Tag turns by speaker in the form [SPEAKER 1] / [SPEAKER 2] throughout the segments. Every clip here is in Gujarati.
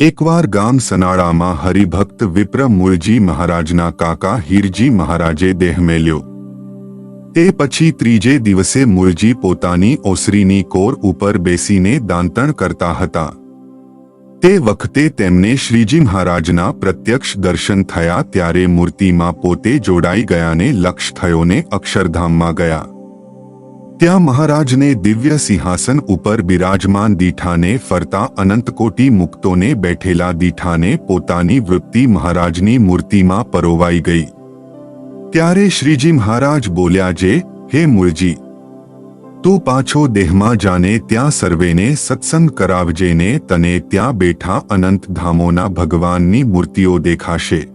[SPEAKER 1] એકવાર ગામ સનાળામાં હરિભક્ત વિપ્ર મૂળજી મહારાજના કાકા હીરજી મહારાજે દેહ મેલ્યો. તે પછી ત્રીજે દિવસે મૂળજી પોતાની ઓસરીની કોર ઉપર બેસીને દાંતણ કરતા હતા. તે વખતે તેમને શ્રીજી મહારાજના પ્રત્યક્ષ દર્શન થયા. ત્યારે મૂર્તિમાં પોતે જોડાઈ ગયાને લક્ષ થયોને અક્ષરધામમાં ગયા. ત્યાં મહારાજને દિવ્ય સિંહાસન ઉપર બિરાજમાન દીઠાને ફરતા અનંતકોટી મુક્તોને બેઠેલા દીઠાને પોતાની વૃત્તિ મહારાજની મૂર્તિમાં પરોવાઈ ગઈ. ત્યારે શ્રીજી મહારાજ બોલ્યા, જે હે મૂળજી, તું પાછો દેહમાં જાને ત્યાં સર્વેને સત્સંગ કરાવજે ને તને ત્યાં બેઠા અનંત ધામોના ભગવાનની મૂર્તિઓ દેખાશે.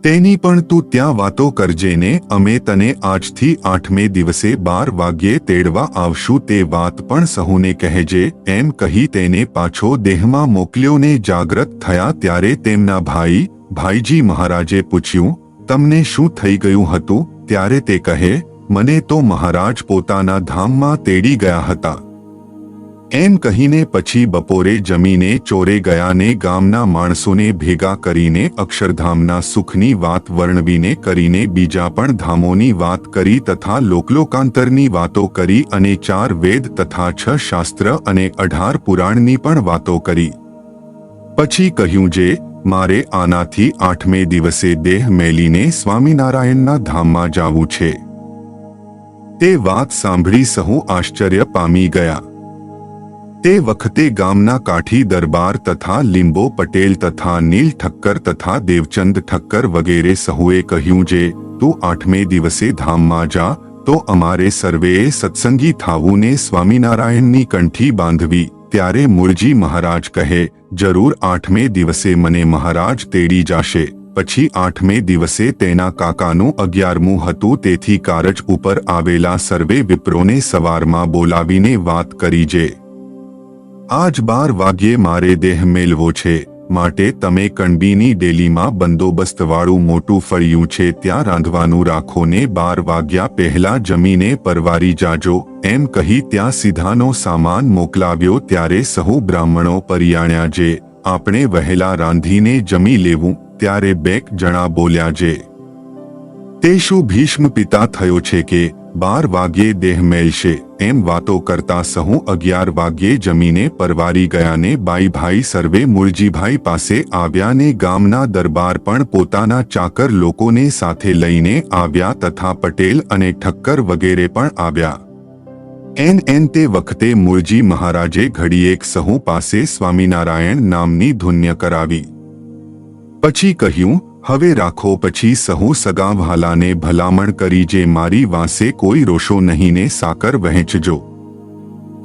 [SPEAKER 1] તેની પણ તું ત્યાં વાતો કરજે ને અમે તને આજથી 8મે દિવસે 12 વાગ્યે તેડવા આવશું. તે વાત પણ સહુને કહેજે. એમ કહી તેને પાછો દેહમાં મોકલ્યો ને જાગ્રત થયા ત્યારે તેમના ભાઈજી મહારાજે પૂછ્યું, તમને શું થઈ ગયું હતું? ત્યારે તે કહે, મને તો મહારાજ પોતાના ધામમાં તેડી ગયા હતા. એમ કહીને પછી બપોરે જમીને ચોરે ગયા ને ગામના માણસોને ભેગા કરીને અક્ષરધામના સુખની વાત વર્ણવીને કરીને બીજા પણ ધામોની વાત કરી તથા લોકલોકાંતરની વાતો કરી અને 4 વેદ તથા 6 શાસ્ત્ર અને 18 પુરાણની પણ વાતો કરી. પછી કહ્યું, જે મારે આનાથી 8મે દિવસે દેહ મેલીને સ્વામિનારાયણના ધામમાં જાવું છે. તે વાત સાંભળી સહુ આશ્ચર્ય પામી ગયા. તે વખતે ગામના કાઠી દરબાર તથા લીંબો પટેલ તથા નીલ ઠક્કર તથા દેવચંદ ઠક્કર વગેરે સહુએ કહ્યું, જે તું 8મે દિવસે ધામમાં જા તો અમારે સર્વેએ સત્સંગી થાવું ને સ્વામિનારાયણની કંઠી બાંધવી. ત્યારે મૂળજી મહારાજ કહે, જરૂર 8મે દિવસે મને મહારાજ તેડી જાશે. પછી 8મે દિવસે તેના કાકાનું 11મું હતું. તેથી કારજ ઉપર આવેલા સર્વે વિપ્રોને સવારમાં બોલાવીને વાત કરી, જે આજ 12 વાગ્યે મારે દેહ મેલવો છે, માટે તમે કણબીની ડેલીમાં બંદોબસ્તવાળું મોટું ફળિયું છે ત્યાં રાંધવાનું રાખો ને 12 વાગ્યા પહેલા જમીને પરવારી જાજો. એમ કહી ત્યાં સીધાનો સામાન મોકલાવ્યો. ત્યારે સહુ બ્રાહ્મણો પરિયાણ્યા, જે આપણે વહેલા રાંધીને જમી લેવું. ત્યારે 2 જણા બોલ્યા, જે તે શું ભીષ્મ પિતા થયો છે કે 12 વાગ્યે દેહ મેલશે? એમ વાતો કરતા સહુ 11 વાગ્યે જમીને પરવારી ગયા ને ભાઈ સર્વે મૂળજીભાઈ પાસે આવ્યા ને ગામના દરબાર પણ પોતાના ચાકર લોકોને સાથે લઈને આવ્યા તથા પટેલ અને ઠક્કર વગેરે પણ આવ્યા. એન તે વખતે મૂળજી મહારાજે ઘડીએક સહુ પાસે સ્વામિનારાયણ નામની ધુન્ય કરાવી. પછી કહ્યું, હવે રાખો. પછી સહુ સગા વહાલાને ભલામણ કરી, જે મારી વાંસે કોઈ રોશો નહીં ને સાકર વહેંચજો.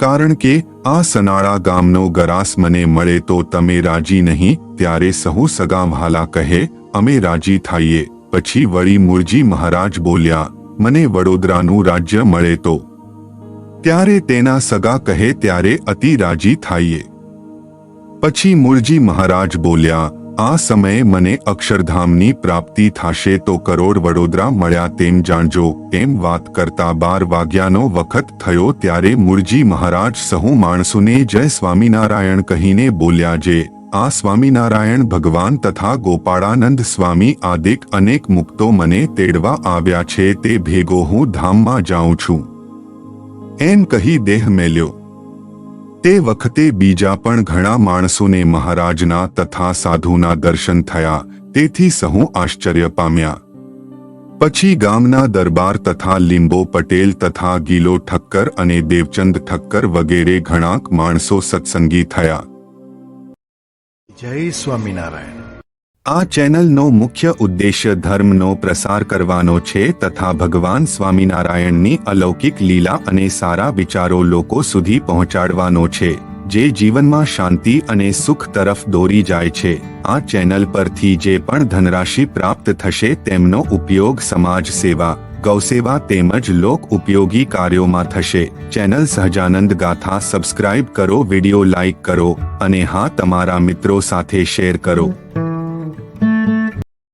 [SPEAKER 1] કારણ કે આ સનાળા ગામનો ગરાસ મને મળે તો તમે રાજી નહીં. ત્યારે સહુ સગા વહાલા કહે, અમે રાજી થઈએ. પછી વળી મૂળજી મહારાજ બોલ્યા, મને વડોદરાનું રાજ્ય મળે તો? ત્યારે તેના સગા કહે, ત્યારે અતિ રાજી થઈએ. પછી મૂળજી મહારાજ બોલ્યા, આ સમયે મને અક્ષરધામની પ્રાપ્તિ થશે તો કરોડ વડોદરા મળ્યા તેમ જાણજો. એમ વાત કરતા 12 વાગ્યાનો વખત થયો. ત્યારે મૂળજી મહારાજ સહુ માણસોને જય સ્વામિનારાયણ કહીને બોલ્યા, જે આ સ્વામિનારાયણ ભગવાન તથા ગોપાળાનંદ સ્વામી આદિક અનેક મુક્તો મને તેડવા આવ્યા છે, તે ભેગો હું ધામમાં જાઉં છું. એમ કહી દેહ મેલ્યો. તે વખતે બીજા પણ ઘણા માણસોને મહારાજના તથા સાધુના દર્શન થયા. તેથી સહુ આશ્ચર્ય પામ્યા. પછી ગામના દરબાર તથા લીંબો પટેલ તથા ગીલો ઠક્કર અને દેવચંદ ઠક્કર વગેરે ઘણાક માણસો સત્સંગી થયા.
[SPEAKER 2] જય સ્વામિનારાયણ.
[SPEAKER 1] આ ચેનલનો મુખ્ય ઉદ્દેશ્ય ધર્મનો પ્રસાર કરવાનો છે તથા ભગવાન સ્વામિનારાયણની અલૌકિક લીલા અને સારા વિચારો લોકો સુધી પહોંચાડવાનો છે, જે જીવનમાં શાંતિ અને સુખ તરફ દોરી જાય છે. આ ચેનલ પરથી જે પણ ધનરાશિ પ્રાપ્ત થશે તેમનો ઉપયોગ સમાજ સેવા, ગૌસેવા તેમજ લોક ઉપયોગી કાર્યોમાં થશે. ચેનલ સહજાનંદ ગાથા સબસ્ક્રાઇબ કરો, વિડિયો લાઇક કરો અને હા, તમારા મિત્રો સાથે શેર કરો.